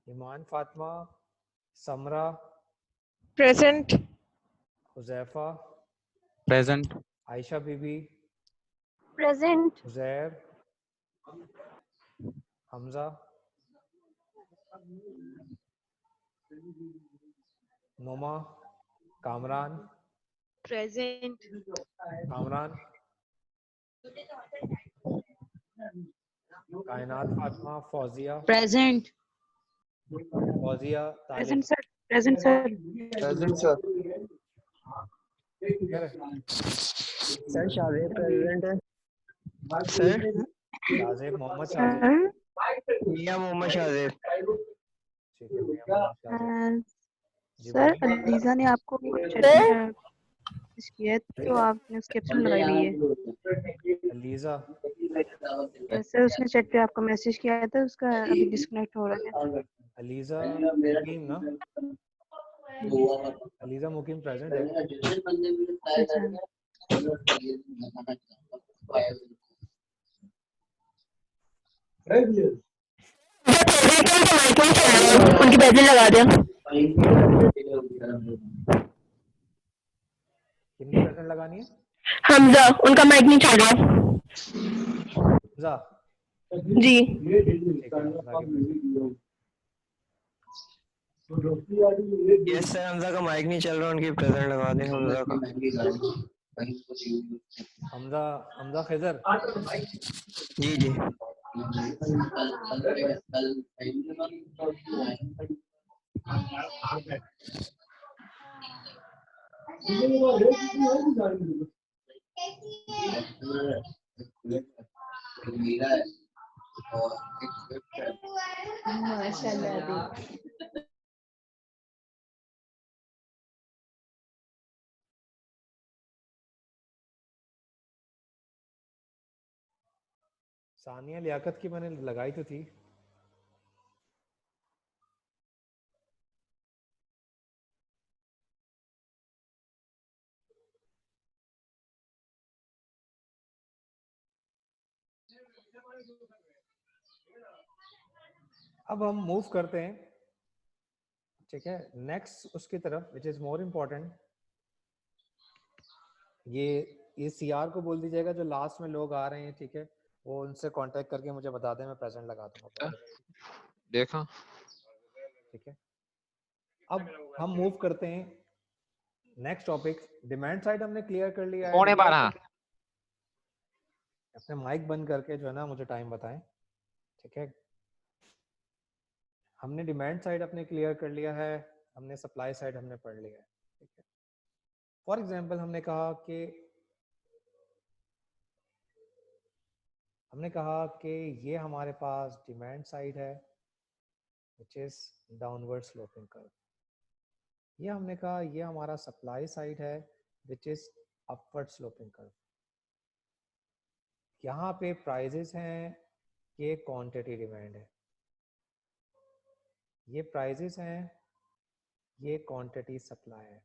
ईमान फातिमा, समरा, Present. Huzaifa, Present. Ayesha बीबी, Present. Uzair, Hamza, नोमा, Kamran, Present. Kamran, Kainat Fatima, Fauzia, Present. Fauzia, Talib. Present sir. Present sir. Present sir. Sir Shaved present है sir. Shahzeb, Mohammad Shahzeb, Miyan Mohammad Shahzeb. ठीक है Miyan Mohammad Shahzeb ji sir बोलिए। अलीजा ने आपको मैसेज किया है तो आपने उसकी एब्सेंट लगाई हुई है। अलीजा, सर उसने चैट पे आपको मैसेज किया था, उसका अभी डिस्कनेक्ट हो रहा है। अलीजा मुकीम ना, अलीजा मुकीम प्रेजेंट है। उनकी बैटरी लगा दिया। कितनी प्रेजेंट लगानी है? हमजा, उनका माइक नहीं चल रहा। हमजा, जी। ठीक है हमजा की present। यस सर, हमजा का माइक नहीं चल रहा, उनकी प्रेजेंट लगा दें हमजा का। हमजा, हमजा खिजर, जी जी। माशाल्लाह। सानिया लियाकत की मैंने लगाई तो थी। अब हम मूव करते हैं, ठीक है, नेक्स्ट उसकी तरफ विच इज मोर इम्पोर्टेंट। ये सीआर को बोल दीजिएगा जो लास्ट में लोग आ रहे हैं, ठीक है, वो उनसे कांटेक्ट करके मुझे बता दें, मैं प्रेजेंट लगा दूंगा। देखा। ठीक है, अब हम मूव करते हैं नेक्स्ट टॉपिक। डिमांड साइड हमने क्लियर कर लिया है। 12:15। अपने माइक बंद करके जो है ना मुझे टाइम बताएं, ठीक है। हमने डिमांड साइड अपने क्लियर कर लिया है, हमने सप्लाई साइड हमने पढ़ लिया है, ठीक है। फॉर एग्जांपल हमने कहा कि ये हमारे पास डिमांड साइड है which is downward sloping curve. ये हमने कहा ये हमारा सप्लाई साइड है which is upward sloping curve. यहाँ पे प्राइजेस हैं, ये क्वांटिटी डिमांड है, ये प्राइजेस हैं, ये क्वांटिटी सप्लाई है।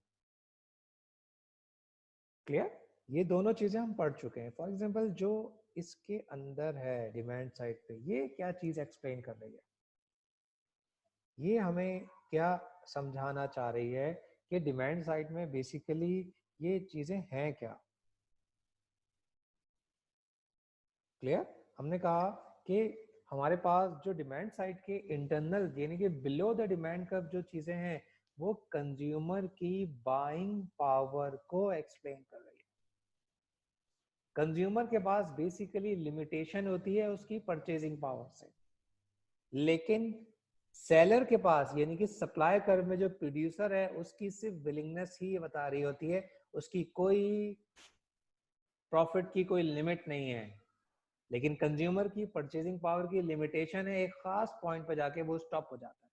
क्लियर? ये दोनों चीजें हम पढ़ चुके हैं। फॉर एग्जांपल जो इसके अंदर है डिमांड साइड पे, ये क्या चीज एक्सप्लेन कर रही है, ये हमें क्या समझाना चाह रही है कि डिमांड साइड में बेसिकली ये चीजें हैं क्या। क्लियर? हमने कहा कि हमारे पास जो डिमांड साइड के इंटरनल यानी कि बिलो द डिमांड कर्व जो चीजें हैं वो कंज्यूमर की बाइंग पावर को एक्सप्लेन कर रही है। कंज्यूमर के पास बेसिकली लिमिटेशन होती है उसकी परचेजिंग पावर से, लेकिन सेलर के पास यानी कि सप्लाई कर्व में जो प्रोड्यूसर है उसकी सिर्फ विलिंगनेस ही बता रही होती है, उसकी कोई प्रॉफिट की कोई लिमिट नहीं है। लेकिन कंज्यूमर की परचेजिंग पावर की लिमिटेशन है, एक खास पॉइंट पर जाके वो स्टॉप हो जाता है।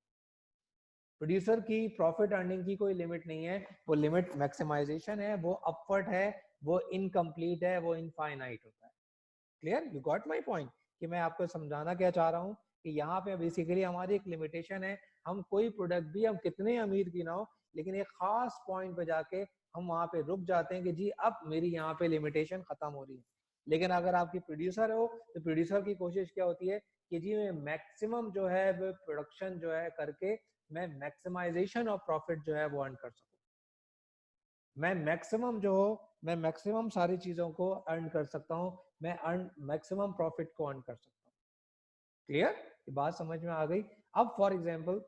प्रोड्यूसर की प्रॉफिट अर्निंग की कोई लिमिट नहीं है, वो लिमिट मैक्सिमाइजेशन है, वो अपवर्ड है, वो इनकम्प्लीट है, वो इनफाइनाइट होता है। Clear? You got my point कि मैं आपको समझाना क्या चाह रहा हूँ कि यहाँ पे बेसिकली हमारी एक लिमिटेशन है। हम कोई प्रोडक्ट भी हम कितने अमीर की ना हो, लेकिन एक खास पॉइंट पे जाके हम वहां पे रुक जाते हैं कि जी अब मेरी यहाँ पे लिमिटेशन खत्म हो रही है। लेकिन अगर आपकी प्रोड्यूसर हो तो प्रोड्यूसर की कोशिश क्या होती है कि जी मैं मैक्सिमम जो है वो प्रोडक्शन जो है करके मैं मैक्सिमाइजेशन ऑफ प्रॉफिट जो है वो अर्न कर सकूं, मैं मैक्सिमम सारी चीजों को अर्न कर सकता हूं, मैं मैक्सिमम प्रॉफिट को अर्न कर सकता हूं। क्लियर? ये बात समझ में आ गई? अब फॉर एग्जांपल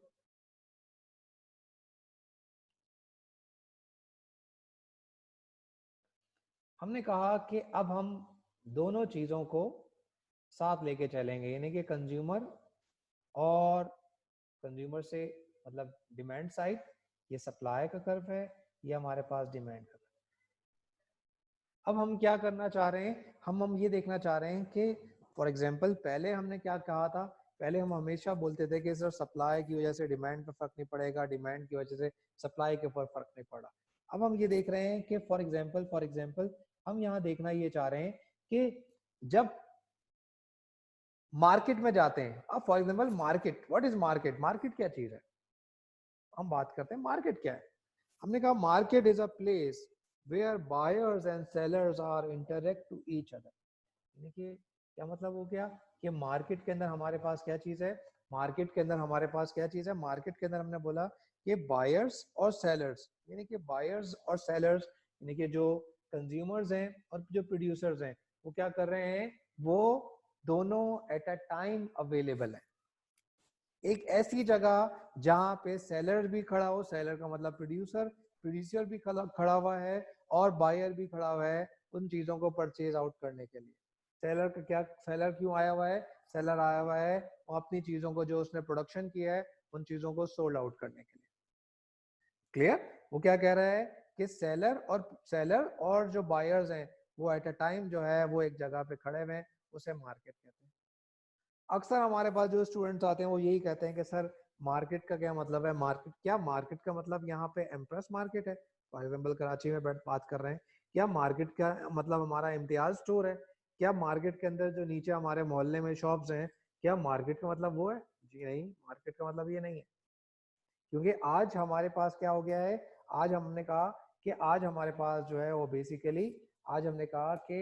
हमने कहा कि अब हम दोनों चीजों को साथ लेके चलेंगे, यानी कि कंज्यूमर और कंज्यूमर से मतलब डिमांड साइड, ये सप्लाई का कर्व है, ये हमारे पास डिमांड का कर्व। अब हम क्या करना चाह रहे हैं, हम ये देखना चाह रहे हैं कि फॉर एग्जांपल पहले हमने क्या कहा था, पहले हम हमेशा बोलते थे कि सर सप्लाई की वजह से डिमांड पर फर्क नहीं पड़ेगा, डिमांड की वजह से सप्लाई के ऊपर फर्क नहीं पड़ा। अब हम ये देख रहे हैं कि फॉर एग्जांपल हम यहाँ देखना ये चाह रहे हैं कि जब मार्केट में जाते हैं, अब for example market, what is market? Market क्या चीज है? हम बात करते हैं मार्केट क्या है। हमने कहा market is a place where buyers and sellers are interact to each other. यानी कि क्या मतलब हो गया कि मार्केट के अंदर हमारे पास क्या चीज है, मार्केट के अंदर हमारे पास क्या चीज है, मार्केट के अंदर हमने बोला कि बायर्स और सेलर्स, यानी कि बायर्स और सेलर्स यानी कि जो कंज्यूमर्स हैं और जो प्रोड्यूसर्स हैं वो क्या कर रहे हैं, वो दोनों एट अ टाइम अवेलेबल है। एक ऐसी जगह जहां पे सेलर भी खड़ा हो, सेलर का मतलब प्रोड्यूसर भी खड़ा हुआ है और बायर भी खड़ा हुआ है उन चीजों को परचेज आउट करने के लिए। सेलर का क्या, सेलर क्यों आया हुआ है? सेलर आया हुआ है वो अपनी चीजों को जो उसने प्रोडक्शन किया है उन चीजों को सोल्ड आउट करने के लिए। क्लियर? वो क्या कह रहा है कि सेलर और जो बायर्स हैं वो एट अ टाइम जो है वो एक जगह पे खड़े हुए हैं, उसे मार्केट कहते हैं। अक्सर हमारे पास जो स्टूडेंट्स आते हैं वो यही कहते हैं कि सर मार्केट का क्या मतलब है, मार्केट का मतलब यहाँ पे एम्प्रेस मार्केट है, फॉर एग्जांपल कराची में बात कर रहे हैं, क्या मार्केट का मतलब हमारा इम्तियाज स्टोर है, क्या मार्केट के अंदर जो नीचे हमारे मोहल्ले में शॉप्स हैं क्या मार्केट का मतलब वो है? जी नहीं, मार्केट का मतलब ये नहीं है। क्योंकि आज हमारे पास क्या हो गया है, आज हमने कहा कि आज हमारे पास जो है वो बेसिकली आज हमने कहा कि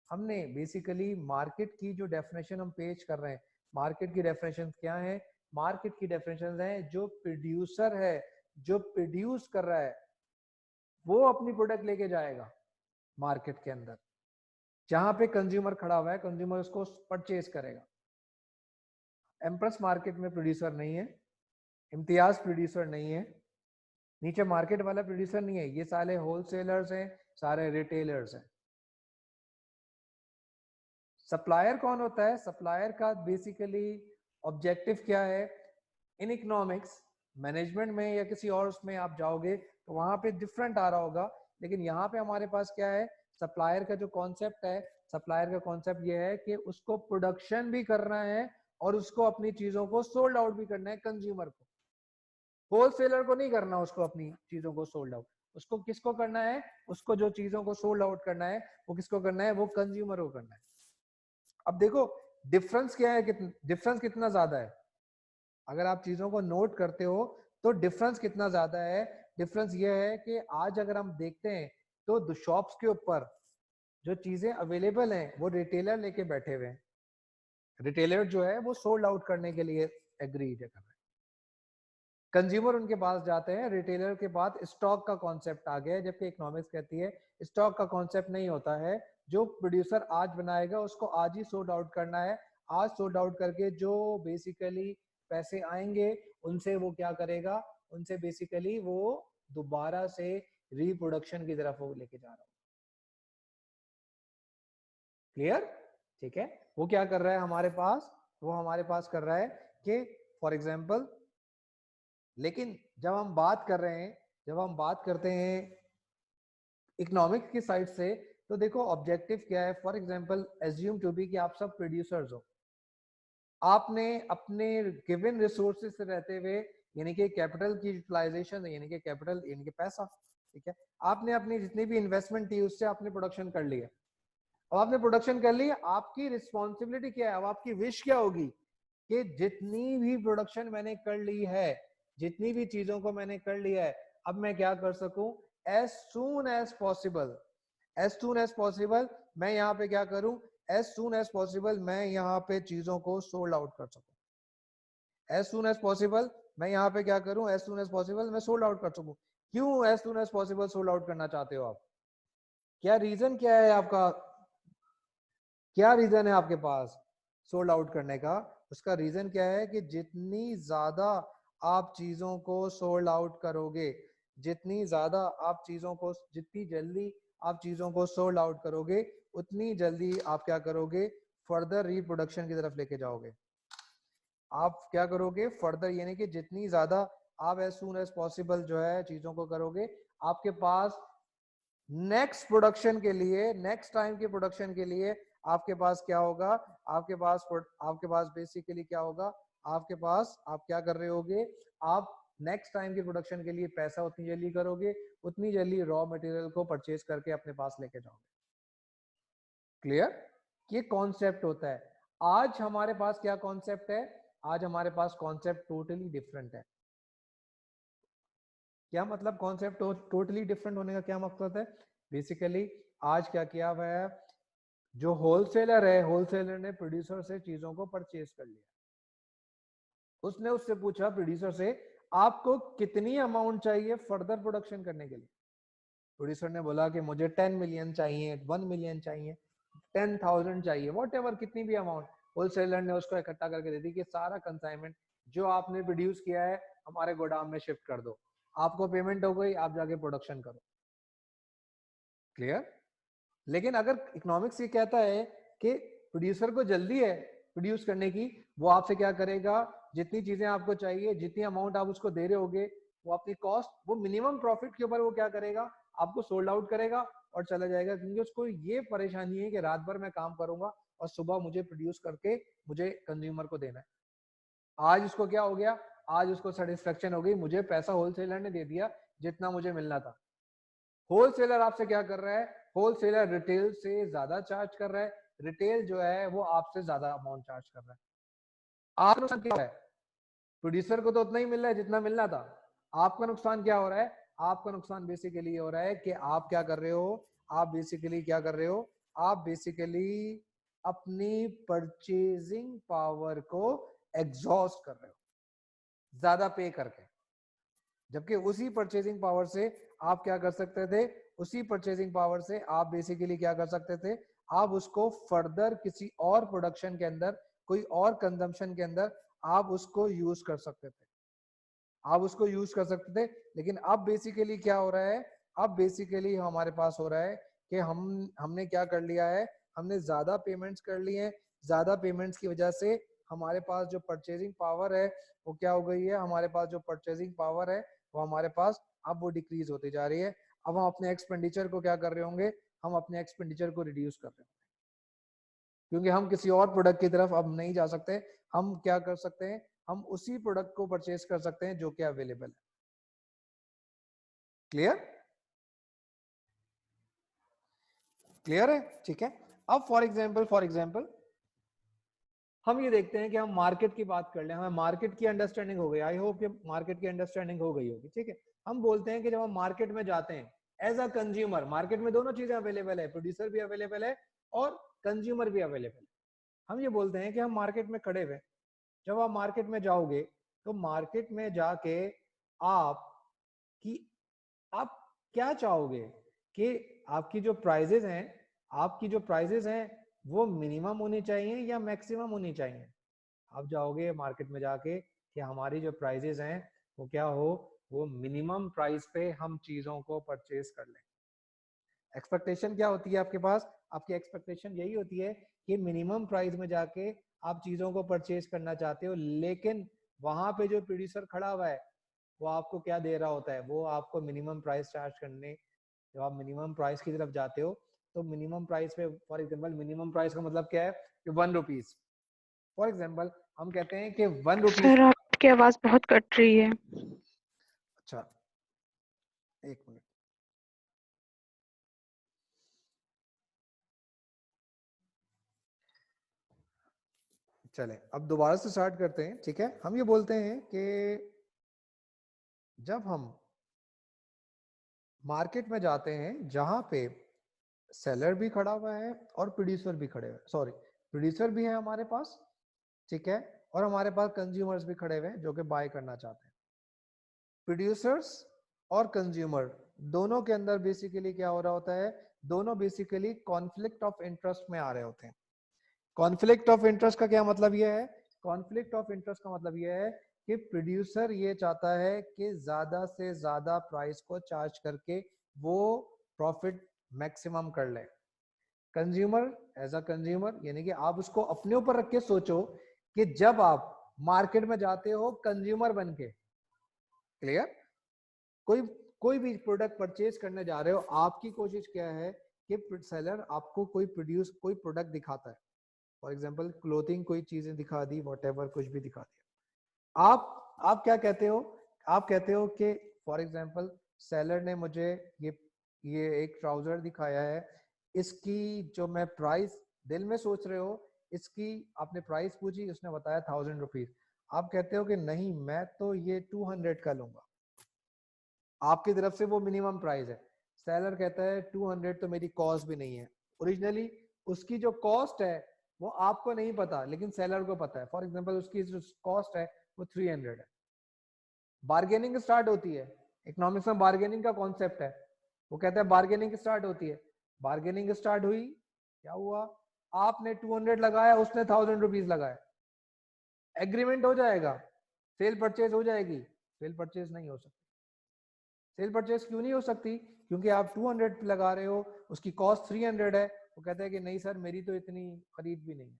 हमने बेसिकली मार्केट की जो डेफिनेशन हम पेश कर रहे हैं, मार्केट की डेफिनेशन क्या है? मार्केट की डेफिनेशन है जो प्रोड्यूसर है, जो प्रोड्यूस कर रहा है वो अपनी प्रोडक्ट लेके जाएगा मार्केट के अंदर, जहां पे कंज्यूमर खड़ा हुआ है, कंज्यूमर उसको परचेज करेगा। एम्प्रेस मार्केट में प्रोड्यूसर नहीं है, इम्तियाज प्रोड्यूसर नहीं है, नीचे मार्केट वाला प्रोड्यूसर नहीं है, ये सारे होलसेलर्स हैं, सारे रिटेलर्स हैं। सप्लायर कौन होता है? सप्लायर का बेसिकली ऑब्जेक्टिव क्या है? इन इकोनॉमिक्स मैनेजमेंट में या किसी और उसमें आप जाओगे तो वहां पे डिफरेंट आ रहा होगा, लेकिन यहाँ पे हमारे पास क्या है, सप्लायर का जो कॉन्सेप्ट है, सप्लायर का कॉन्सेप्ट ये है कि उसको प्रोडक्शन भी करना है और उसको अपनी चीजों को सोल्ड आउट भी करना है कंज्यूमर को। होलसेलर को नहीं करना उसको अपनी चीजों को सोल्ड आउट, उसको किसको करना है? उसको जो चीजों को सोल्ड आउट करना है वो किसको करना है? वो कंज्यूमर को करना है। अब देखो डिफरेंस क्या है, डिफरेंस कितना ज्यादा है, अगर आप चीजों को नोट करते हो तो डिफरेंस कितना ज्यादा है। डिफरेंस ये है कि आज अगर हम देखते हैं तो शॉप्स के ऊपर जो चीजें अवेलेबल हैं वो रिटेलर लेके बैठे हुए हैं, रिटेलर जो है वो सोल्ड आउट करने के लिए एग्रीड कर रहे हैं, कंज्यूमर उनके पास जाते हैं, रिटेलर के पास स्टॉक का कॉन्सेप्ट आ गया है, जबकि इकोनॉमिक्स कहती है स्टॉक का कॉन्सेप्ट नहीं होता है, जो प्रोड्यूसर आज बनाएगा उसको आज ही सोल्ड आउट करना है, आज सोल्ड आउट करके जो बेसिकली पैसे आएंगे उनसे वो क्या करेगा, उनसे बेसिकली वो दोबारा से रिप्रोडक्शन की तरफ वो लेके जा रहा है। क्लियर? ठीक है, वो क्या कर रहा है हमारे पास, वो हमारे पास कर रहा है कि फॉर एग्जांपल, लेकिन जब हम बात कर रहे हैं, जब हम बात करते हैं इकोनॉमिक्स की साइड से, तो देखो ऑब्जेक्टिव क्या है। For example assume to be कि आप सब प्रोड्यूसर्स हो, आपने अपने गिवन रिसोर्सेज से रहते हुए यानी कि कैपिटल की यूटिलाइजेशन यानी कि कैपिटल यानी कि पैसा, ठीक है, आपने अपनी जितनी भी इन्वेस्टमेंट थी उससे आपने प्रोडक्शन कर लिया। अब आपने प्रोडक्शन कर ली, आपकी रिस्पॉन्सिबिलिटी क्या है, अब आपकी विश क्या होगी कि जितनी भी प्रोडक्शन मैंने कर ली है, जितनी भी चीजों को मैंने कर लिया है, अब मैं क्या कर सकूं, एज सून एज पॉसिबल मैं यहाँ पे क्या करूं, एज सून एज पॉसिबल मैं यहाँ पे चीजों को सोल्ड आउट कर सकूं। एज सून एज पॉसिबल मैं यहाँ पे क्या करूं, एज सून एज पॉसिबल मैं सोल्ड आउट कर सकूं। क्यों as soon as possible sold out करना चाहते हो आप? क्या रीजन क्या है आपका, क्या रीजन है आपके पास सोल्ड आउट करने का? उसका रीजन क्या है कि जितनी ज्यादा आप चीजों को सोल्ड आउट करोगे, जितनी ज्यादा आप चीजों को, जितनी जल्दी आप चीजों को सोल्ड आउट करोगे, उतनी जल्दी आप क्या करोगे, फर्दर रिप्रोडक्शन की तरफ लेके जाओगे। आप क्या करोगे फर्दर, यानी कि जितनी ज्यादा आप एज सून एज पॉसिबल जो है चीजों को करोगे, आपके पास नेक्स्ट प्रोडक्शन के लिए, नेक्स्ट टाइम के प्रोडक्शन के लिए आपके पास क्या होगा, आपके पास बेसिकली क्या होगा, आपके पास आप क्या कर रहे होगे, आप नेक्स्ट टाइम के प्रोडक्शन के लिए पैसा उतनी जल्दी करोगे, उतनी जल्दी रॉ मटेरियल को परचेज करके अपने पास लेके जाओगे। क्लियर? ये कॉन्सेप्ट होता है। आज हमारे पास क्या कॉन्सेप्ट है? आज हमारे पास कॉन्सेप्ट टोटली डिफरेंट है। क्या मतलब कॉन्सेप्ट टोटली डिफरेंट होने का क्या मकसद है? बेसिकली आज क्या किया हुआ है, जो होलसेलर है, होलसेलर ने प्रोड्यूसर से चीजों को परचेज कर लिया। उसने उससे पूछा, प्रोड्यूसर से, आपको कितनी अमाउंट चाहिए फर्दर प्रोडक्शन करने के लिए? प्रोड्यूसर ने बोला कि मुझे 10 मिलियन चाहिए, 1 मिलियन चाहिए, 10,000 चाहिए, व्हाटएवर, कितनी भी अमाउंट। होलसेलर ने उसको इकट्ठा करके दे दी कि सारा कंसाइनमेंट जो आपने प्रोड्यूस किया है हमारे गोदाम में शिफ्ट कर दो, आपको पेमेंट हो गई, आप जाके प्रोडक्शन करो। क्लियर? लेकिन अगर इकोनॉमिक्स ये कहता है कि प्रोड्यूसर को जल्दी है प्रोड्यूस करने की, वो आपसे क्या करेगा, जितनी चीजें आपको चाहिए, जितनी अमाउंट आप उसको दे रहे होगे, वो अपनी कॉस्ट, वो मिनिमम प्रॉफिट के ऊपर वो क्या करेगा, आपको सोल्ड आउट करेगा और चला जाएगा। क्योंकि उसको ये परेशानी है कि रात भर मैं काम करूंगा और सुबह मुझे प्रोड्यूस करके मुझे कंज्यूमर को देना है। आज उसको क्या हो गया, आज उसको सेटिस्फेक्शन हो गई, मुझे पैसा होलसेलर ने दे दिया जितना मुझे मिलना था। होलसेलर आपसे क्या कर रहा है, होलसेलर रिटेल से ज्यादा चार्ज कर रहा है, रिटेल जो है वो आपसे ज्यादा अमाउंट चार्ज कर रहा है। आपका नुकसान क्या है? प्रोड्यूसर को तो उतना ही मिल रहा है जितना मिलना था। आपका नुकसान क्या हो रहा है? आपका नुकसान बेसिकली हो रहा है कि आप क्या कर रहे हो, आप बेसिकली क्या कर रहे हो, आप बेसिकली अपनी परचेजिंग पावर को एग्जॉस्ट कर रहे हो ज्यादा पे करके। जबकि उसी परचेजिंग पावर से आप क्या कर सकते थे, उसी परचेजिंग पावर से आप बेसिकली क्या कर सकते थे, आप उसको फर्दर किसी और प्रोडक्शन के अंदर, कोई और कंजम्पशन के अंदर आप उसको यूज कर सकते थे, आप उसको यूज कर सकते थे। लेकिन अब बेसिकली क्या हो रहा है, अब बेसिकली हमारे पास हो रहा है कि हमने क्या कर लिया है, हमने ज्यादा पेमेंट्स कर लिए हैं। ज्यादा पेमेंट्स की वजह से हमारे पास जो परचेजिंग पावर है वो क्या हो गई है, हमारे पास जो परचेजिंग पावर है वो हमारे पास अब वो डिक्रीज होती जा रही है। अब हम अपने एक्सपेंडिचर को क्या कर रहे होंगे, हम अपने एक्सपेंडिचर को रिड्यूस कर रहे होंगे, क्योंकि हम किसी और प्रोडक्ट की तरफ अब नहीं जा सकते। हम क्या कर सकते हैं, हम उसी प्रोडक्ट को परचेज कर सकते हैं जो कि अवेलेबल है। क्लियर? क्लियर है? ठीक है। अब फॉर एग्जांपल हम ये देखते हैं कि हम मार्केट की बात कर लें, हमें मार्केट की अंडरस्टैंडिंग हो गई, आई होप कि मार्केट की अंडरस्टैंडिंग हो गई होगी। ठीक है, हम बोलते हैं कि जब हम मार्केट में जाते हैं एज अ कंज्यूमर, मार्केट में दोनों चीजें अवेलेबल है, प्रोड्यूसर भी अवेलेबल है और कंज्यूमर भी अवेलेबल है। हम ये बोलते हैं कि हम मार्केट में खड़े हुए, जब आप मार्केट में जाओगे तो मार्केट में जाके आप क्या चाहोगे कि आपकी जो प्राइजेस हैं वो मिनिमम होनी चाहिए या मैक्सिमम होनी चाहिए? आप जाओगे मार्केट में जाके कि हमारी जो प्राइजेस हैं वो क्या हो, वो मिनिमम प्राइस पे हम चीजों को परचेज कर लें। एक्सपेक्टेशन क्या होती है आपके पास? आपकी एक्सपेक्टेशन यही होती है कि मिनिमम प्राइस में जाके आप चीजों को परचेज करना चाहते हो, लेकिन वहां पे जो प्रोड्यूसर खड़ा हुआ है वो आपको क्या दे रहा होता है, वो आपको मिनिमम प्राइस चार्ज करने, जब आप मिनिमम प्राइस की तरफ जाते हो तो मिनिमम प्राइस पे, फॉर एग्जांपल मिनिमम प्राइस का मतलब क्या है कि 1 रुपीज, फॉर एग्जांपल हम कहते हैं कि 1 रुपीज। सर आपकी आवाज बहुत कट रही है। अच्छा, एक मिनट। चले अब दोबारा से स्टार्ट करते हैं। ठीक है, हम ये बोलते हैं कि जब हम मार्केट में जाते हैं जहां पे सेलर भी खड़ा हुआ है और प्रोड्यूसर भी खड़े हुए, सॉरी प्रोड्यूसर भी है हमारे पास, ठीक है, और हमारे पास कंज्यूमर्स भी खड़े हुए हैं जो कि बाय करना चाहते हैं। प्रोड्यूसर्स और कंज्यूमर दोनों के अंदर बेसिकली क्या हो रहा होता है, दोनों बेसिकली कॉन्फ्लिक्ट ऑफ इंटरेस्ट में आ रहे होते हैं। कॉन्फ्लिक्ट ऑफ इंटरेस्ट का क्या मतलब यह है, कॉन्फ्लिक्ट ऑफ इंटरेस्ट का मतलब यह है कि प्रोड्यूसर ये चाहता है कि ज्यादा से ज्यादा प्राइस को चार्ज करके वो प्रॉफिट मैक्सिमम कर ले। कंज्यूमर एज अ कंज्यूमर यानी कि आप उसको अपने ऊपर रख के सोचो कि जब आप मार्केट में जाते हो कंज्यूमर बन के, क्लियर, कोई भी प्रोडक्ट परचेज करने जा रहे हो, आपकी कोशिश क्या है कि सेलर आपको कोई प्रोडक्ट दिखाता है, फॉर एग्जांपल क्लोथिंग कोई चीजें दिखा दी, व्हाटएवर कुछ भी दिखा दिया, आप क्या कहते हो, आप कहते हो कि फॉर एग्जांपल सेलर ने मुझे ये एक ट्राउजर दिखाया है, इसकी जो मैं प्राइस दिल में सोच रहे हो, इसकी आपने प्राइस पूछी, उसने बताया 1000 रुपीज, आप कहते हो कि नहीं मैं तो ये 200 का लूंगा, आपकी तरफ से वो मिनिमम प्राइस है। सेलर कहता है 200 तो मेरी कॉस्ट भी नहीं है, ओरिजिनली उसकी जो कॉस्ट है वो आपको नहीं पता लेकिन सेलर को पता है, फॉर एग्जांपल उसकी जो कॉस्ट है वो 300 है। बार्गेनिंग स्टार्ट होती है, इकोनॉमिक्स में बार्गेनिंग का कॉन्सेप्ट है, वो कहता है बार्गेनिंग स्टार्ट होती है, बार्गेनिंग स्टार्ट हुई, क्या हुआ, आपने 200 लगाया, उसने 1000 रुपीज लगाया, एग्रीमेंट हो जाएगा, सेल परचेज हो जाएगी, सेल परचेज नहीं हो सकती। सेल परचेज क्यों नहीं हो सकती, क्योंकि आप 200 लगा रहे हो, उसकी कॉस्ट 300 है, वो कहता है कि नहीं सर मेरी तो इतनी खरीद भी नहीं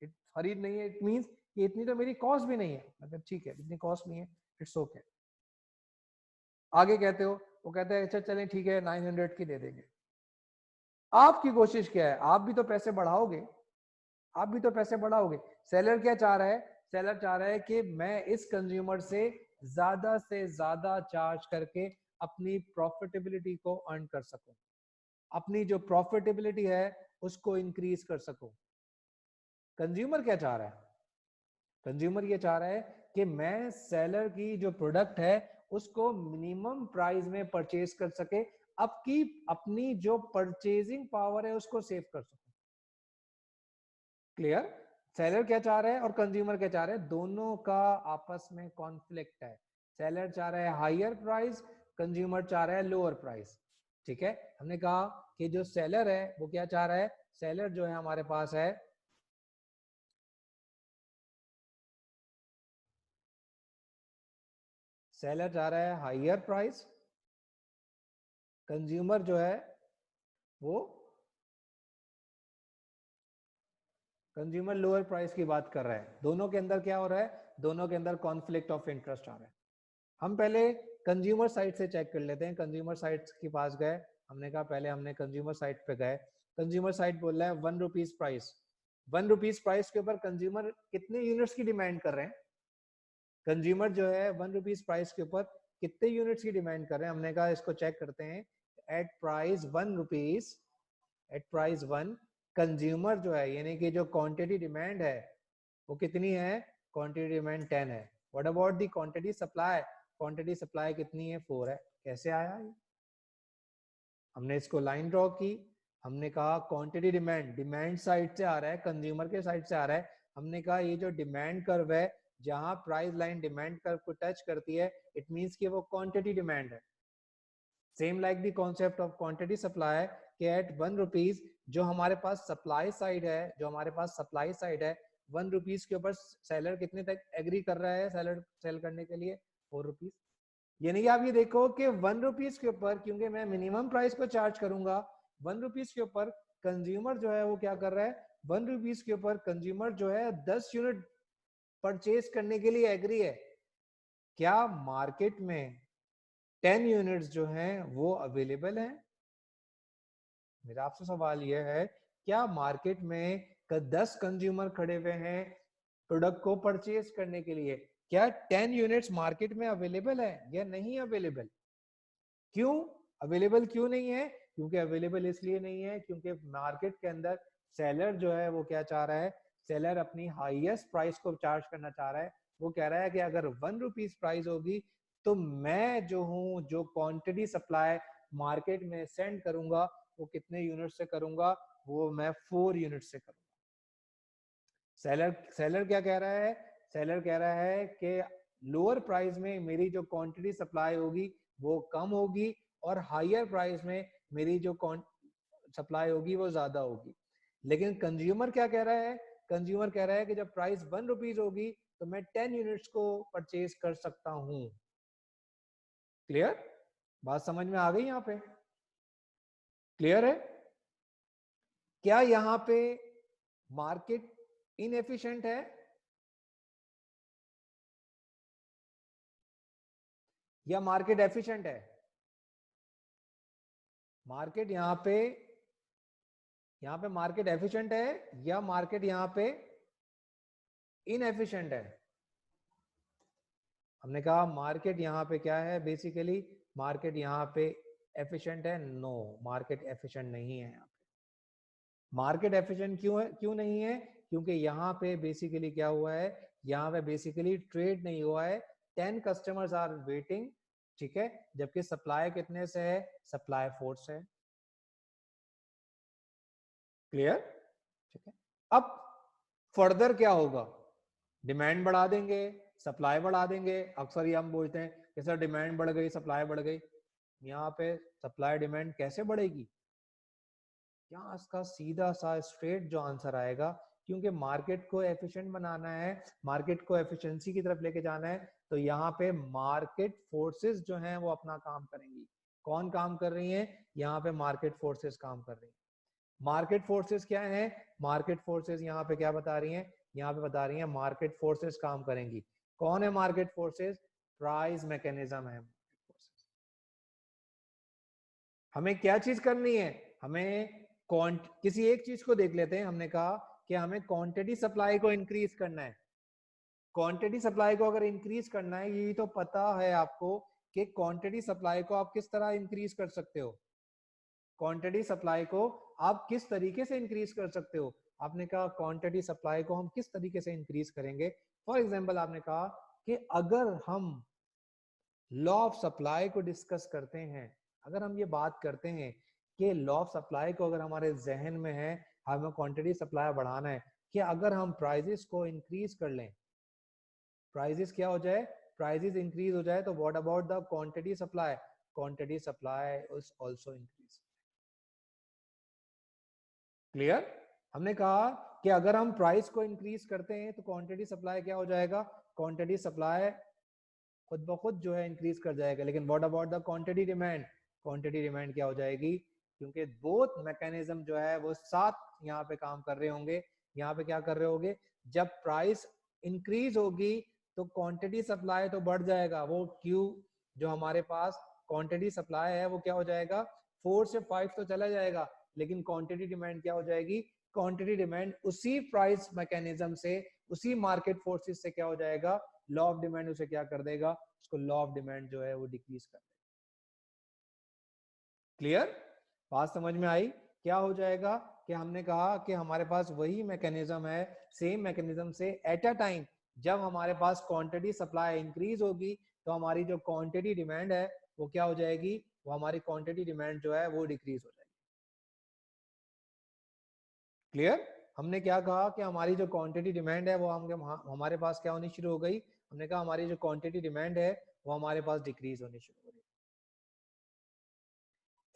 है, खरीद नहीं है, इट मींस कि इतनी तो मेरी कॉस्ट भी नहीं है, मतलब ठीक है इतनी कॉस्ट नहीं है, इट्स ओके। आगे कहते हो, वो कहता है अच्छा चलें ठीक है 900 की दे देंगे। आपकी कोशिश क्या है, आप भी तो पैसे बढ़ाओगे, आप भी तो पैसे बढ़ाओगे। सेलर क्या चाह रहा है, सेलर चाह रहा है कि मैं इस कंज्यूमर से ज्यादा चार्ज करके अपनी प्रॉफिटेबिलिटी को अर्न कर सकूं, अपनी जो प्रॉफिटेबिलिटी है उसको इंक्रीज कर सकूं। कंज्यूमर क्या चाह रहा है, कंज्यूमर ये चाह रहा है कि मैं सेलर की जो प्रोडक्ट है उसको मिनिमम प्राइस में परचेज कर सके, अपनी जो परचेजिंग पावर है उसको सेव कर सके। क्लियर, सेलर क्या चाह रहा है और कंज्यूमर क्या चाह रहा है, दोनों का आपस में कॉन्फ्लिक्ट है। सेलर चाह रहा है हायर प्राइस, कंज्यूमर चाह रहा है लोअर प्राइस। ठीक है, हमने कहा कि जो सेलर है वो क्या चाह रहा है, सेलर जो है हमारे पास है सेलर चाह रहा है हायर प्राइस, कंज्यूमर जो है वो कंज्यूमर लोअर प्राइस की बात कर रहा है। दोनों के अंदर क्या हो रहा है, दोनों के अंदर कॉन्फ्लिक्ट ऑफ इंटरेस्ट आ रहा है। हम पहले कंज्यूमर साइड से चेक कर लेते हैं। कंज्यूमर साइड के पास गए, हमने कहा पहले हमने कंज्यूमर साइड पे गए, कंज्यूमर साइड बोल रहा है 1 रुपीज प्राइस। 1 रुपीज प्राइस के ऊपर कंज्यूमर कितने यूनिट्स की डिमांड कर रहे हैं, कंज्यूमर जो है 1 रुपीज प्राइस के ऊपर कितने यूनिट्स की डिमांड कर रहे हैं। हमने कहा इसको चेक करते हैं, at price 1 rupees, at price 1 consumer जो है यानी कि जो क्वांटिटी डिमांड है वो कितनी है, क्वांटिटी डिमांड 10 है। What about the quantity supply, quantity supply कितनी है, 4 है। कैसे आया ये, हमने इसको लाइन ड्रॉ की, हमने कहा क्वांटिटी डिमांड डिमांड साइड से आ रहा है, कंज्यूमर के साइड से आ रहा है। हमने कहा ये जो डिमांड कर्व है जहां प्राइस लाइन डिमांड कर्व को टच करती है, इट मींस कि वो क्वांटिटी डिमांड है। Same like the concept of quantity supply के एट 1 रुपीज जो हमारे पास सप्लाई साइड है, जो हमारे पास सप्लाई साइड है 1 रुपीज के ऊपर सेलर कितने तक एग्री कर रहा है सेलर सेल करने के लिए, 4 रुपीज। यानी आप ये देखो कि 1 रुपीज के ऊपर क्योंकि मैं मिनिमम प्राइस को चार्ज करूंगा, 1 रुपीज के ऊपर कंज्यूमर जो है वो क्या कर रहा है, 1 रुपीज के ऊपर कंज्यूमर जो है 10 यूनिट परचेज करने के लिए एग्री है। क्या मार्केट में 10 यूनिट्स जो हैं वो अवेलेबल हैं? मेरा आपसे सवाल यह है, क्या मार्केट में 10 कंज्यूमर खड़े हुए हैं प्रोडक्ट को परचेज करने के लिए, क्या 10 यूनिट्स मार्केट में अवेलेबल है या नहीं अवेलेबल? क्यों अवेलेबल क्यों नहीं है? क्योंकि अवेलेबल इसलिए नहीं है क्योंकि मार्केट के अंदर सेलर जो है वो क्या चाह रहा है, सेलर अपनी हाईएस्ट प्राइस को चार्ज करना चाह रहा है। वो कह रहा है कि अगर 1 रुपीज प्राइस होगी तो मैं जो हूं, जो क्वांटिटी सप्लाई मार्केट में सेंड करूंगा वो कितने यूनिट से करूंगा, वो मैं 4 यूनिट से करूंगा। सेलर क्या कह रहा है, सेलर कह रहा है कि लोअर प्राइस में मेरी जो क्वांटिटी सप्लाई होगी वो कम होगी और हायर प्राइस में मेरी जो सप्लाई होगी वो ज्यादा होगी। लेकिन कंज्यूमर क्या कह रहा है, कंज्यूमर कह रहा है कि जब प्राइस 1 रुपीज होगी तो मैं 10 यूनिट्स को परचेज कर सकता हूं। क्लियर, बात समझ में आ गई यहाँ पे, क्लियर है? क्या यहाँ पे मार्केट इनएफिशिएंट है या मार्केट एफिशिएंट है? मार्केट यहाँ पे मार्केट एफिशिएंट है या मार्केट यहाँ पे इनएफिशिएंट है? हमने कहा मार्केट यहाँ पे क्या है, बेसिकली मार्केट यहाँ पे एफिशिएंट है। नो, मार्केट एफिशिएंट नहीं है। यहाँ पे मार्केट एफिशिएंट क्यों नहीं है? क्योंकि यहाँ पे बेसिकली क्या हुआ है, यहाँ पे बेसिकली ट्रेड नहीं हुआ है। 10 कस्टमर्स आर वेटिंग, ठीक है, जबकि सप्लाई कितने से है, सप्लाई 4 से है। क्लियर, ठीक है। अब फर्दर क्या होगा, डिमांड बढ़ा देंगे, सप्लाई बढ़ा देंगे। अक्सर ये हम बोलते हैं कि सर डिमांड बढ़ गई, सप्लाई बढ़ गई। यहाँ पे सप्लाई डिमांड कैसे बढ़ेगी? यहाँ इसका सीधा सा स्ट्रेट जो आंसर आएगा, क्योंकि मार्केट को एफिशिएंट बनाना है, मार्केट को एफिशिएंसी की तरफ लेके जाना है, तो यहाँ पे मार्केट फोर्सेस जो हैं वो अपना काम करेंगी। कौन काम कर रही हैं? यहाँ पे मार्केट फोर्सेस काम कर रही हैं। मार्केट फोर्सेस क्या है? मार्केट फोर्सेस यहाँ पे क्या बता रही हैं? यहाँ पे बता रही हैं मार्केट फोर्सेस काम करेंगी। कौन है मार्केट फोर्सेस? प्राइस मैकेनिज्म है। हमें क्या चीज करनी है, हमें किसी एक चीज को देख लेते हैं। हमने कहा कि हमें क्वांटिटी सप्लाई को इंक्रीज करना है। क्वांटिटी सप्लाई को अगर इंक्रीज करना है, ये तो पता है आपको कि क्वांटिटी सप्लाई को आप किस तरह इंक्रीज कर सकते हो। क्वांटिटी सप्लाई को आप किस तरीके से इंक्रीज कर सकते हो? आपने कहा क्वांटिटी सप्लाई को हम किस तरीके से इंक्रीज करेंगे। फॉर एग्जांपल आपने कहा कि अगर हम लॉ ऑफ सप्लाई को डिस्कस करते हैं, अगर हम ये बात करते हैं कि लॉ ऑफ सप्लाई को अगर हमारे जहन में है, हमें क्वांटिटी सप्लाई बढ़ाना है, कि अगर हम प्राइजेस को इंक्रीज कर लें, प्राइजेस क्या हो जाए, प्राइजेस इंक्रीज हो जाए, तो what about the quantity supply? Quantity supply is also increase. Clear? हमने कहा कि अगर हम प्राइस को इंक्रीज करते हैं तो क्वांटिटी सप्लाई क्या हो जाएगा, क्वांटिटी सप्लाई खुद ब खुद जो है इंक्रीज कर जाएगा। लेकिन what about the quantity demand? Quantity demand क्या हो जाएगी? क्योंकि बोथ मैकेनिज्म जो है वो साथ यहाँ पे काम कर रहे होंगे। यहाँ पे क्या कर रहे होंगे, जब प्राइस इंक्रीज होगी तो क्वांटिटी सप्लाई तो बढ़ जाएगा। वो क्यू जो हमारे पास क्वांटिटी सप्लाई है वो क्या हो जाएगा, 4 से 5 तो चला जाएगा, लेकिन क्वांटिटी डिमांड क्या हो जाएगी, क्वांटिटी डिमांड उसी प्राइस मैकेनिज्म से, उसी मार्केट फोर्सेस से क्या हो जाएगा, लॉ ऑफ डिमांड उसे क्या कर देगा, उसको लॉ ऑफ डिमांड जो है वो डिक्रीज कर देगा। क्लियर, बात समझ में आई? क्या हो जाएगा कि हमने कहा कि हमारे पास वही मैकेनिज्म है, सेम मैकेनिज्म से एट अ टाइम जब हमारे पास क्वांटिटी सप्लाई इंक्रीज होगी तो हमारी जो क्वांटिटी डिमांड है वो क्या हो जाएगी, वो हमारी क्वांटिटी डिमांड जो है वो डिक्रीज हो जाएगी। क्लियर? हमने क्या कहा कि हमारी जो क्वांटिटी डिमांड है वो हमारे पास क्या होनी शुरू हो गई, हमने कहा हमारी जो क्वांटिटी डिमांड है वो हमारे पास डिक्रीज होनी शुरू हो गई।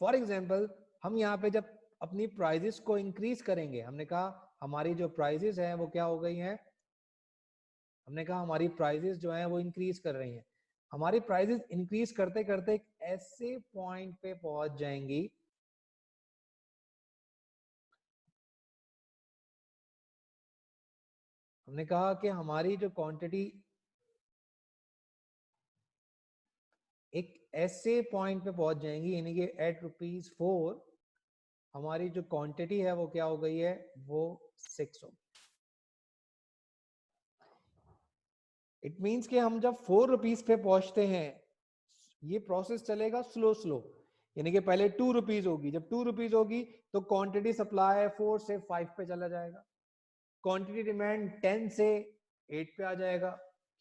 फॉर एग्जाम्पल हम यहाँ पे जब अपनी प्राइजेस को इंक्रीज करेंगे, हमने कहा हमारी जो प्राइजेस हैं वो क्या हो गई हैं, हमने कहा हमारी प्राइजेस जो हैं वो इंक्रीज कर रही हैं। हमारी प्राइजेस इंक्रीज करते करते एक ऐसे पॉइंट पे पहुंच जाएंगी, हमने कहा कि हमारी जो क्वांटिटी एक ऐसे पॉइंट पे पहुंच जाएंगी, यानी कि एट ₹4 हमारी जो क्वांटिटी है वो क्या हो गई है, वो 6 हो। इट मींस कि हम जब ₹4 पे पहुंचते हैं, ये प्रोसेस चलेगा स्लो स्लो, यानी कि पहले ₹2 होगी, जब ₹2 होगी तो क्वांटिटी सप्लाई 4 से 5 पे चला जाएगा, क्वांटिटी डिमांड 10 से 8 पे आ जाएगा।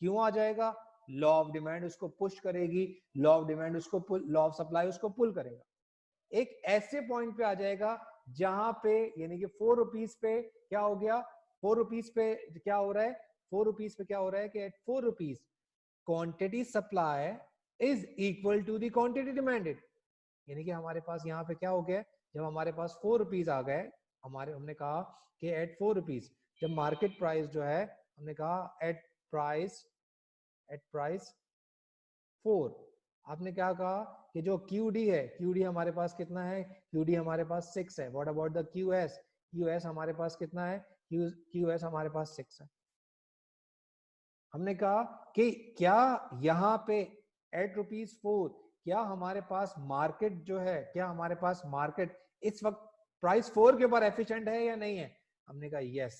क्यों आ जाएगा, लॉ ऑफ डिमांड उसको पुश करेगी, लॉ ऑफ डिमांड उसको पुल, लॉ ऑफ सप्लाई उसको पुल करेगा। एक ऐसे पॉइंट पे आ जाएगा जहां पे यानी कि 4 रुपीज पे क्या हो गया, 4 रुपीज पे क्या हो रहा है, 4 रुपीज पे क्या हो रहा है कि at 4 rupees quantity supply is equal to the quantity demanded. यानी कि हमारे पास यहाँ पे क्या हो गया, जब हमारे पास 4 रुपीज आ गए, हमने कहा कि एट 4 रुपीज, जब मार्केट प्राइस जो है हमने कहा एट प्राइस 4, आपने क्या कहा कि जो QD है, QD हमारे पास कितना है, QD हमारे पास 6 है। What about the QS, QS हमारे पास कितना है, QS हमारे पास 6 है। हमने कहा कि क्या यहाँ पे एट ₹4 क्या हमारे पास मार्केट जो है, क्या हमारे पास मार्केट इस वक्त प्राइस 4 के ऊपर एफिशिएंट है या नहीं है? हमने कहा यस।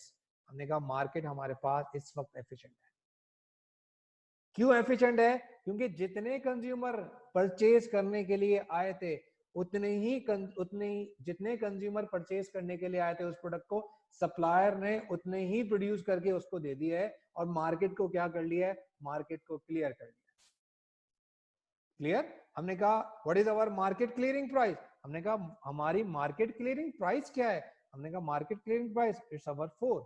हमने कहा मार्केट हमारे पास इस वक्त एफिशिएंट है। क्यों एफिशिएंट है? क्योंकि जितने कंज्यूमर परचेज करने के लिए आए थे उतने ही जितने कंज्यूमर परचेज करने के लिए आए थे उस प्रोडक्ट को, सप्लायर ने उतने ही प्रोड्यूस करके उसको दे दिया है और मार्केट को क्या कर लिया है, मार्केट को क्लियर कर लिया। क्लियर? हमने कहा what is our market clearing price, हमने कहा हमारी मार्केट क्लियरिंग प्राइस क्या है, हमने कहा market clearing price it's our 4।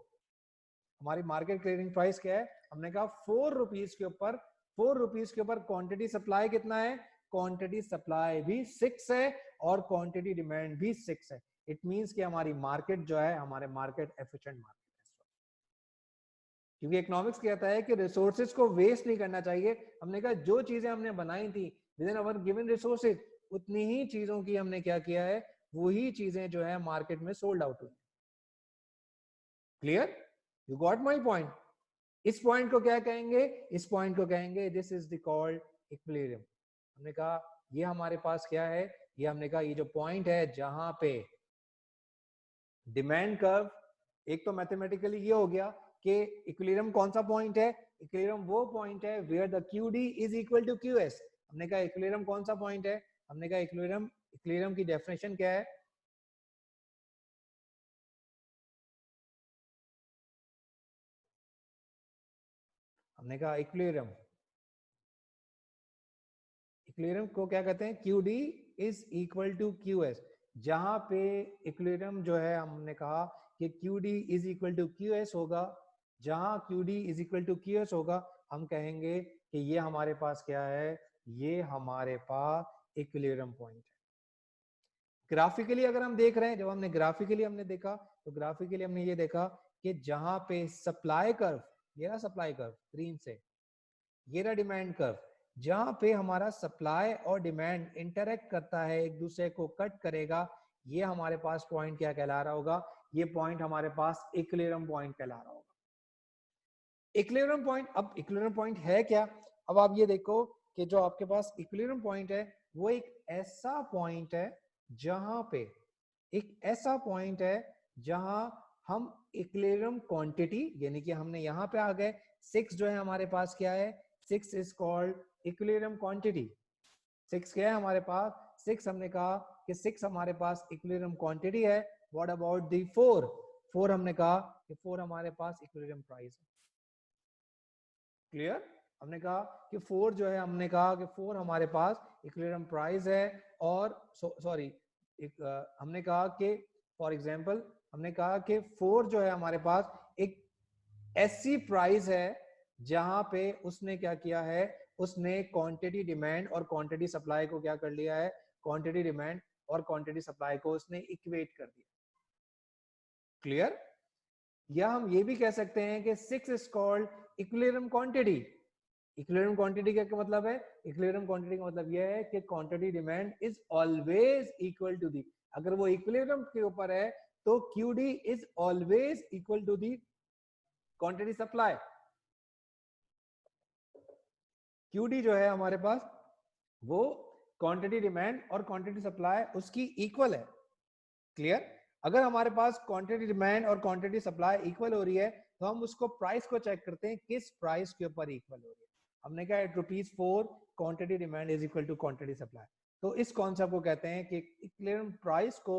हमारी मार्केट क्लियरिंग प्राइस क्या है, हमने कहा 4 रुपीज के ऊपर क्वांटिटी सप्लाई कितना है, क्वांटिटी सप्लाई भी 6 है और क्वांटिटी डिमांड भी 6 है। इट मींस कि हमारी मार्केट जो है, हमारे मार्केट एफिशिएंट मार्केट है। क्योंकि इकोनॉमिक्स कहता है कि रिसोर्सेज को वेस्ट नहीं करना चाहिए। हमने कहा जो चीजें हमने बनाई थी within our given resources, उतनी ही चीजों की हमने क्या किया है, वही चीजें जो है मार्केट में सोल्ड आउट हुई। Clear? You got my point? इस पॉइंट को क्या कहेंगे, इस पॉइंट को कहेंगे this is the called equilibrium. हमने कहा ये हमारे पास क्या है, ये हमने कहा ये जो पॉइंट है जहां पे डिमांड कर्व, एक तो मैथमेटिकली ये हो गया कि इक्विलिब्रियम कौन सा पॉइंट है, इक्विलिब्रियम वो पॉइंट है where the QD is equal to QS। हमने कहा इक्विलिब्रियम कौन सा पॉइंट है, हमने कहा इक्विलिब्रियम की डेफिनेशन क्या है, हमने कहा इक्विलिब्रियम को क्या कहते हैं, QD is equal to QS। जहां पे इक्विलिब्रियम जो है हमने कहा कि QD is equal to QS होगा, जहां QD is equal to QS होगा, हम कहेंगे कि ये हमारे पास क्या है, ये हमारे पास इक्विलिब्रियम पॉइंट है। ग्राफिकली अगर हम देख रहे हैं, जब हमने ग्राफिकली हमने देखा तो ग्राफिकली हमने ये देखा कि जहां पे सप्लाई कर्व, ये रहा सप्लाई कर्व ग्रीन से, ये रहा डिमांड कर्व, जहां पे हमारा सप्लाई और डिमांड इंटरेक्ट करता है, एक दूसरे को कट करेगा, ये हमारे पास पॉइंट क्या कहला रहा होगा, ये पॉइंट हमारे पास इक्विलिब्रियम पॉइंट कहला रहा होगा। इक्विलिब्रियम पॉइंट, अब इक्विलिब्रियम पॉइंट है क्या, अब आप ये देखो कि जो आपके पास इक्विलिब्रियम पॉइंट है वो एक ऐसा पॉइंट है जहां पे, एक ऐसा पॉइंट है जहां हम इक्विलिब्रियम क्वांटिटी, यानी कि हमने यहां पे आ गए, 6 जो है हमारे पास क्या है, 6 इज कॉल्ड इक्विलिब्रियम क्वांटिटी। 6 क्या है हमारे पास, 6 हमने कहा कि 6 हमारे पास इक्विलिब्रियम क्वांटिटी है। व्हाट अबाउट द 4 हमने कहा कि 4 हमारे पास इक्विलिब्रियम प्राइस है। क्लियर? हमने कहा कि 4 जो है, हमने कहा कि 4 हमारे पास इक्विलिब्रियम प्राइस है, और सॉरी हमने कहा कि फॉर एग्जांपल हमने कहा कि 4 जो है हमारे पास एक ऐसी प्राइस है जहां पे उसने क्या किया है, उसने क्वांटिटी डिमांड और क्वांटिटी सप्लाई को क्या कर लिया है, क्वांटिटी डिमांड और क्वांटिटी सप्लाई को उसने इक्वेट कर दिया। क्लियर? या हम ये भी कह सकते हैं कि 6 is called equilibrium quantity. Equilibrium quantity का क्या मतलब है, इक्विलिब्रियम क्वांटिटी का मतलब यह है कि quantity demand is always equal to the, अगर वो इक्विलिब्रियम के ऊपर है तो QD is always equal to the quantity supply. QD जो है हमारे पास वो क्वांटिटी डिमांड और क्वांटिटी सप्लाई उसकी इक्वल है। क्लियर? अगर हमारे पास क्वांटिटी डिमांड और क्वांटिटी सप्लाई इक्वल हो रही है तो हम उसको प्राइस को चेक करते हैं किस प्राइस के ऊपर इक्वल हो रही है। हमने कहा at ₹4 quantity demand is equal to quantity supply. तो इस कॉन्सेप्ट को कहते हैं कि इक्विलिब्रियम प्राइस को,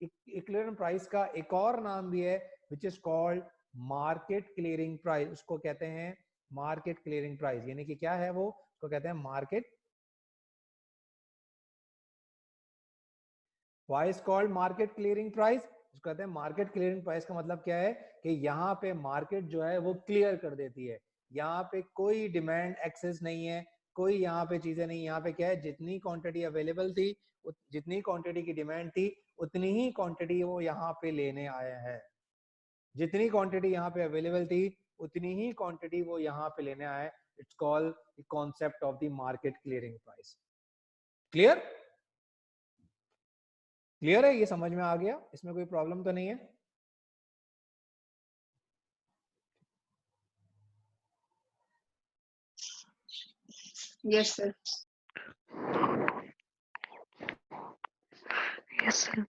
इक्विलिब्रियम प्राइस का एक और नाम भी है which is called market clearing price. उसको कहते हैं मार्केट क्लियरिंग प्राइस, यानी कि क्या है वो, उसको कहते हैं market Why is called market clearing price? इसको कहते हैं मार्केट क्लियरिंग प्राइस। का मतलब क्या है कि यहाँ पे मार्केट जो है वो क्लियर कर देती है, यहाँ पे कोई डिमांड एक्सेस नहीं है, कोई यहाँ पे चीजें नहीं। यहाँ पे क्या है, जितनी क्वांटिटी अवेलेबल थी, जितनी क्वांटिटी की डिमांड थी, उतनी ही क्वांटिटी वो यहाँ पे लेने आया है। जितनी क्वांटिटी यहाँ पे अवेलेबल थी, उतनी ही क्वांटिटी वो यहाँ पे लेने आया है। It's called the concept of the market clearing price. Clear? Clear है? ये समझ में आ गया? इसमें कोई प्रॉब्लम तो नहीं है? Yes, sir. Yes, sir.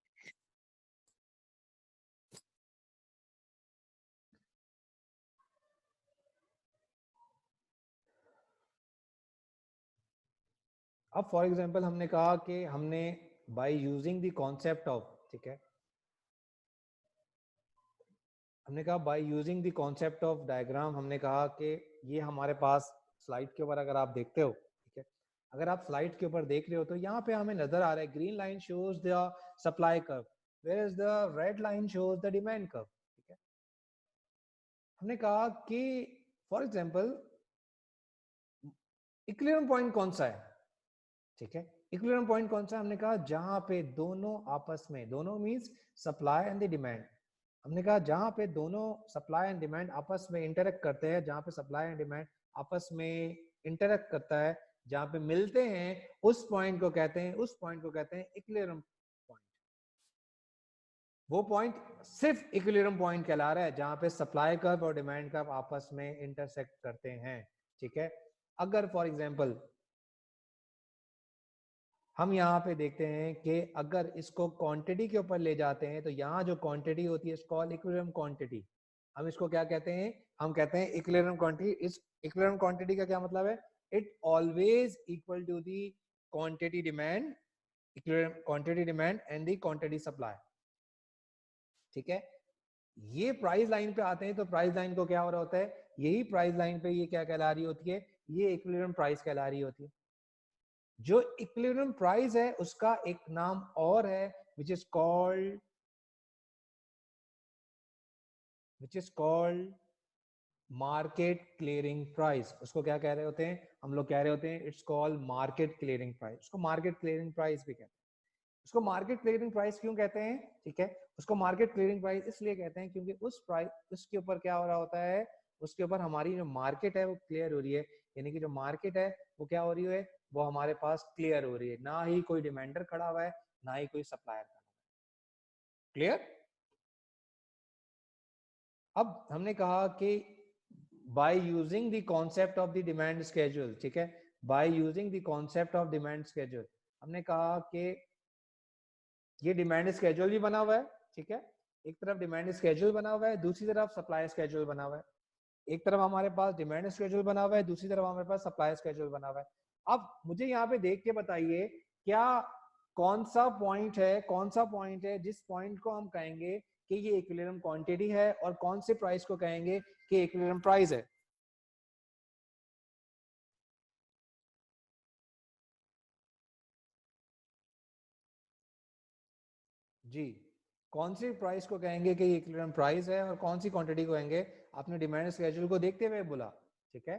अब फॉर एग्जांपल हमने कहा कि हमने by using the concept of, ठीक है, हमने कहा by using the concept of diagram, हमने कहा कि ये हमारे पास स्लाइड के ऊपर अगर आप देखते हो, ठीक है, अगर आप स्लाइड के ऊपर देख रहे हो तो यहाँ पे हमें नजर आ रहा है green line shows the supply curve, where is the red line shows the demand curve. ठीक है, हमने कहा कि फॉर एग्जांपल इक्विलिब्रियम पॉइंट कौन सा है, ठीक है, इक्विलिब्रियम पॉइंट कौन सा है? हमने कहा जहां पे दोनों आपस में, दोनों means supply and the demand, हमने कहा जहां पे दोनों सप्लाई एंड डिमांड आपस में इंटरेक्ट करते हैं, जहां पे सप्लाई एंड डिमांड आपस में इंटरेक्ट करता है, जहां पे मिलते हैं, उस पॉइंट को कहते हैं, उस पॉइंट को कहते हैं इक्विलिब्रियम पॉइंट। वो पॉइंट सिर्फ इक्विलिब्रियम पॉइंट कहला रहा है जहां पे सप्लाई कर्व और डिमांड कर्व आपस में इंटरसेक्ट करते हैं। ठीक है, अगर फॉर एग्जांपल हम यहाँ पे देखते हैं कि अगर इसको क्वांटिटी के ऊपर ले जाते हैं तो यहाँ जो क्वांटिटी होती है इसको इक्विलिब्रियम क्वांटिटी, हम इसको क्या कहते हैं? हम कहते हैं इक्विलिब्रियम क्वांटिटी। इस इक्विलिब्रियम क्वांटिटी का क्या मतलब है? It always equal to the quantity demand, equilibrium quantity demand and the quantity supply. ठीक है, ये प्राइस लाइन पे आते हैं तो प्राइस लाइन को क्या हो रहा होता है? यही प्राइस लाइन पे ये क्या कहला रही होती है? ये इक्विलिब्रियम प्राइस कहला रही होती है। जो इक्विलिब्रियम प्राइस है उसका एक नाम और है which is called market clearing price. उसको क्या कह रहे होते हैं हम लोग? कह रहे होते हैं it's called market clearing price. उसको मार्केट क्लियरिंग प्राइस भी कहते हैं। उसको मार्केट क्लियरिंग प्राइस क्यों कहते हैं? ठीक है, उसको मार्केट क्लियरिंग प्राइस इसलिए कहते हैं क्योंकि उस प्राइस, उसके ऊपर क्या हो रहा होता है? उसके ऊपर हमारी जो मार्केट है वो क्लियर हो रही है, यानी कि जो मार्केट है वो क्या हो रही है? वो हमारे पास क्लियर हो रही है, ना ही कोई डिमांडर खड़ा हुआ है, ना ही कोई सप्लायर खड़ा हुआ है। क्लियर? अब हमने कहा कि by using the concept of the demand schedule, ठीक है, by using the concept of demand schedule, हमने कहा कि ये डिमांड स्केड्यूल भी बना हुआ है। ठीक है, एक तरफ डिमांड स्केड्यूल बना हुआ है, दूसरी तरफ सप्लाई स्केड्यूल बना हुआ है। एक तरफ हमारे पास डिमांड स्केड्यूल बना हुआ है, दूसरी तरफ हमारे पास सप्लाई स्केड्यूल बना हुआ है। अब मुझे यहाँ पे देख के बताइए क्या कौन सा पॉइंट है, कौन सा पॉइंट है जिस पॉइंट को हम कहेंगे कि ये इक्विलिब्रियम क्वांटिटी है, और कौन से प्राइस को कहेंगे कि इक्विलिब्रियम प्राइस है? जी, कौन सी प्राइस को कहेंगे कि इक्विलिब्रियम प्राइस है, और कौन सी क्वांटिटी को कहेंगे? आपने डिमांड स्केड्यूल को देखते हुए बोला। ठीक है,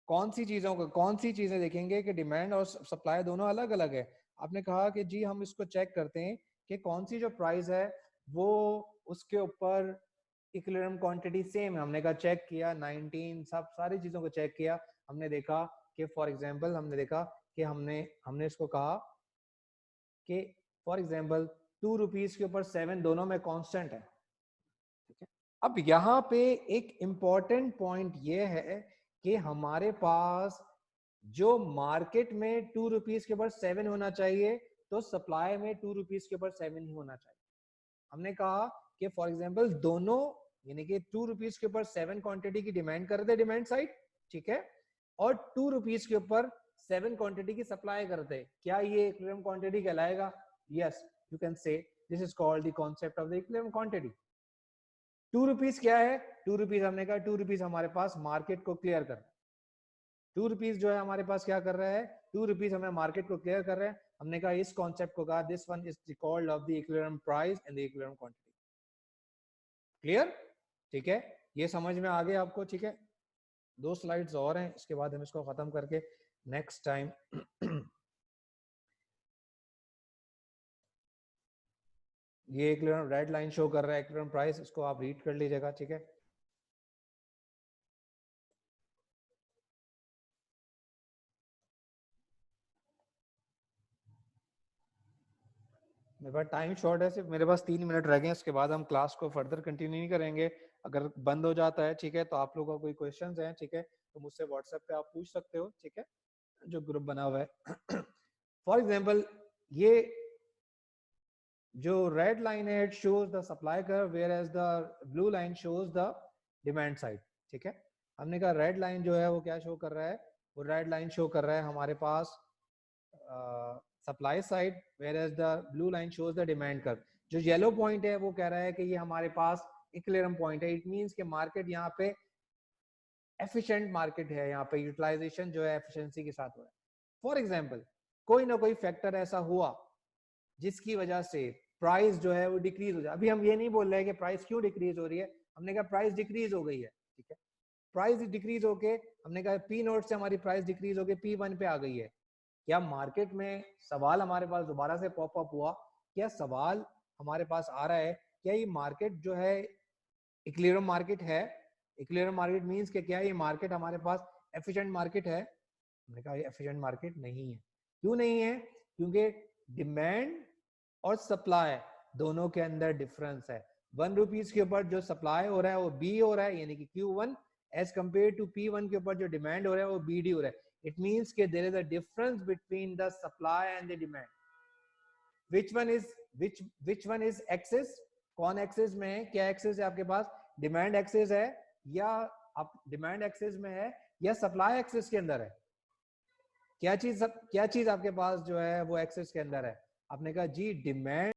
कौन सी चीजों को, कौन सी चीजें देखेंगे कि डिमांड और सप्लाई दोनों अलग अलग है? आपने कहा कि जी हम इसको चेक करते हैं कि कौन सी जो प्राइस है वो उसके ऊपर इक्विलिब्रियम क्वांटिटी सेम है। हमने कहा चेक किया 19 सब सारी चीजों को चेक किया, हमने देखा कि फॉर एग्जांपल हमने देखा कि हमने इसको कहा कि फॉर एग्जांपल 2 रुपीज के ऊपर 7 दोनों में कांस्टेंट है। ठीक है, अब यहाँ पे एक इंपॉर्टेंट पॉइंट ये है कि हमारे पास जो मार्केट में 2 रुपीज के ऊपर 7 होना चाहिए, तो सप्लाई में 2 रुपीज के ऊपर 7 ही होना चाहिए। हमने कहा कि फॉर एग्जांपल दोनों, यानी कि 2 रुपीज के ऊपर 7 क्वांटिटी की डिमांड कर दे डिमांड साइड, ठीक है, और 2 रुपीज के ऊपर 7 क्वांटिटी की सप्लाई करते, क्या ये इक्विलिब्रियम क्वांटिटी कहलाएगा? Yes, you can say this is called the concept of the equilibrium quantity. 2 rupees क्या है? 2 रुपीज हमने कहा 2 रुपीज हमारे पास मार्केट को क्लियर कर, 2 रुपीज जो है हमारे पास क्या कर रहा है, 2 रुपीज हमें मार्केट को क्लियर कर रहे हैं। हमने कहा इस कॉन्सेप्ट को कहा this one is called off the equilibrium price and the equilibrium quantity. Clear? ठीक है, ये समझ में आ गया आपको? ठीक है, 2 स्लाइड्स और हैं, इसके बाद हम इसको खत्म करके नेक्स्ट टाइम ये इक्विलिब्रियम रेड लाइन शो कर रहा है इक्विलिब्रियम प्राइस, इसको आप रीड कर लीजिएगा। ठीक है, मेरे पास टाइम शॉर्ट है, सिर्फ मेरे पास 3 मिनट रह गए, इसके बाद हम क्लास को फर्दर कंटिन्यू नहीं करेंगे। अगर बंद हो जाता है, ठीक है, तो आप लोगों का कोई क्वेश्चंस हैं, ठीक है, तो मुझसे व्हाट्सएप पे आप पूछ सकते हो। ठीक है, जो ग्रुप बना हुआ है फॉर एग्जांपल ये जो रेड लाइन है it shows the supply curve where as the blue line shows the demand side. ठीक है, हमने कहा रेड लाइन जो है वो क्या शो कर रहा है, वो रेड लाइन शो कर रहा है हमारे पास supply side, where as the blue line shows the demand curve. जो येलो पॉइंट है वो कह रहा है कि ये हमारे पास इक्विलिब्रियम पॉइंट है। इट मींस कि मार्केट यहाँ पे एफिशिएंट मार्केट है, यहाँ पे यूटिलाइजेशन जो है एफिशिएंसी के साथ हो रहा है। फॉर एग्जांपल कोई ना कोई फैक्टर ऐसा हुआ जिसकी वजह से प्राइस जो है वो डिक्रीज हो जाए। अभी हम ये नहीं बोल रहे हैं कि प्राइस क्यों डिक्रीज हो रही है, हमने कहा प्राइस डिक्रीज हो गई है। ठीक है, प्राइस डिक्रीज होके हमने कहा पी नोट से हमारी प्राइस डिक्रीज होके P1 पे आ गई है। क्या मार्केट में सवाल हमारे पास दोबारा से पॉप अप हुआ, क्या सवाल हमारे पास आ रहा है, क्या ये मार्केट जो है इक्विलिब्रियम मार्केट है? इक्विलिब्रियम मार्केट मींस कि क्या ये मार्केट हमारे पास एफिशिएंट मार्केट है? हमने कहा ये एफिशिएंट मार्केट नहीं है। क्यों नहीं है? क्योंकि डिमांड और सप्लाई दोनों के अंदर डिफरेंस है। 1 रुपीज के ऊपर जो सप्लाई हो रहा है वो B हो रहा है, यानी कि Q1, as compare to P1 के ऊपर जो डिमांड हो रहा है वो BD हो रहा है। It means that there is a difference between the supply and the demand. Which one is axis? कौन एक्सिस में है? क्या एक्सिस है आपके पास? डिमांड एक्सिस है या आप डिमांड एक्सिस में है या सप्लाई एक्सिस के अंदर है? क्या चीज आपके पास जो है वो एक्सिस के अंदर है? आपने कहा जी डिमांड